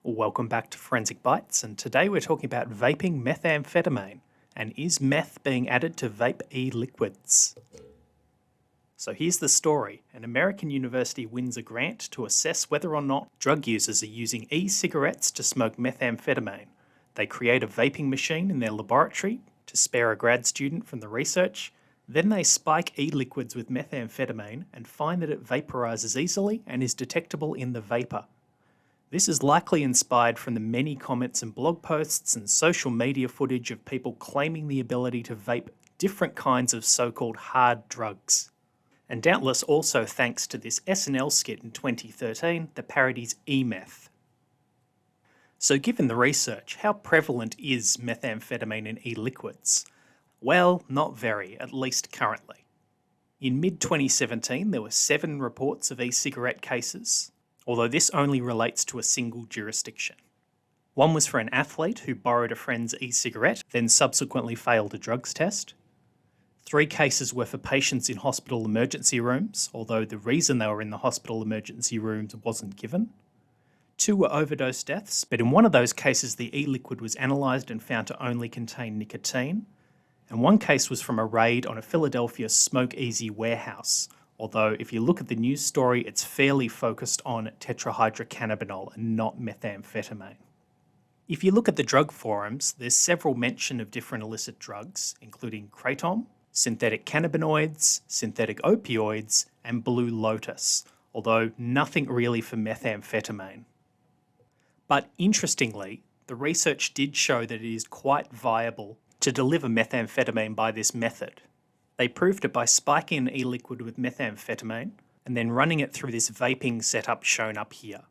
Welcome back to Forensic Bites, and today we're talking about vaping methamphetamine, and is meth being added to vape e-liquids? So here's the story. An American university wins a grant to assess whether or not drug users are using e-cigarettes to smoke methamphetamine. They create a vaping machine in their laboratory to spare a grad student from the research. Then they spike e-liquids with methamphetamine and find that it vaporizes easily and is detectable in the vapor. This is likely inspired from the many comments and blog posts and social media footage of people claiming the ability to vape different kinds of so-called hard drugs. And doubtless also thanks to this SNL skit in 2013 that parodies e-meth. So given the research, how prevalent is methamphetamine in e-liquids? Well, not very, at least currently. In mid-2017 there were 7 reports of e-cigarette cases, although this only relates to a single jurisdiction. One was for an athlete who borrowed a friend's e-cigarette, then subsequently failed a drugs test. 3 cases were for patients in hospital emergency rooms, although the reason they were in the hospital emergency rooms wasn't given. 2 were overdose deaths, but in one of those cases the e-liquid was analysed and found to only contain nicotine. And 1 case was from a raid on a Philadelphia Smoke Easy warehouse, although if you look at the news story, it's fairly focused on tetrahydrocannabinol and not methamphetamine. If you look at the drug forums, there's several mention of different illicit drugs, including kratom, synthetic cannabinoids, synthetic opioids, and Blue Lotus, although nothing really for methamphetamine. But interestingly, the research did show that it is quite viable to deliver methamphetamine by this method. They proved it by spiking an e-liquid with methamphetamine and then running it through this vaping setup shown up here.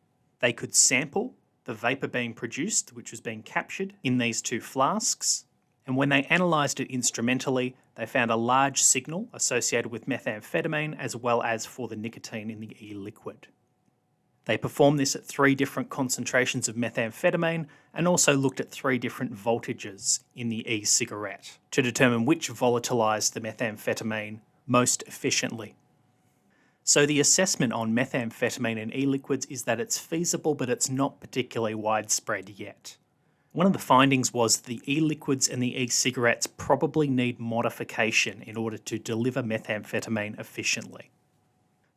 They could sample the vapor being produced, which was being captured in these 2 flasks, and when they analysed it instrumentally, they found a large signal associated with methamphetamine as well as for the nicotine in the e-liquid. They performed this at 3 different concentrations of methamphetamine and also looked at 3 different voltages in the e-cigarette to determine which volatilised the methamphetamine most efficiently. So the assessment on methamphetamine in e-liquids is that it's feasible, but it's not particularly widespread yet. One of the findings was the e-liquids and the e-cigarettes probably need modification in order to deliver methamphetamine efficiently.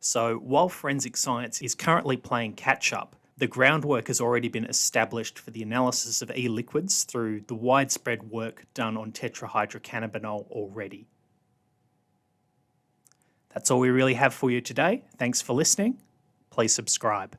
So while forensic science is currently playing catch-up, the groundwork has already been established for the analysis of e-liquids through the widespread work done on tetrahydrocannabinol already. That's all we really have for you today. Thanks for listening. Please subscribe.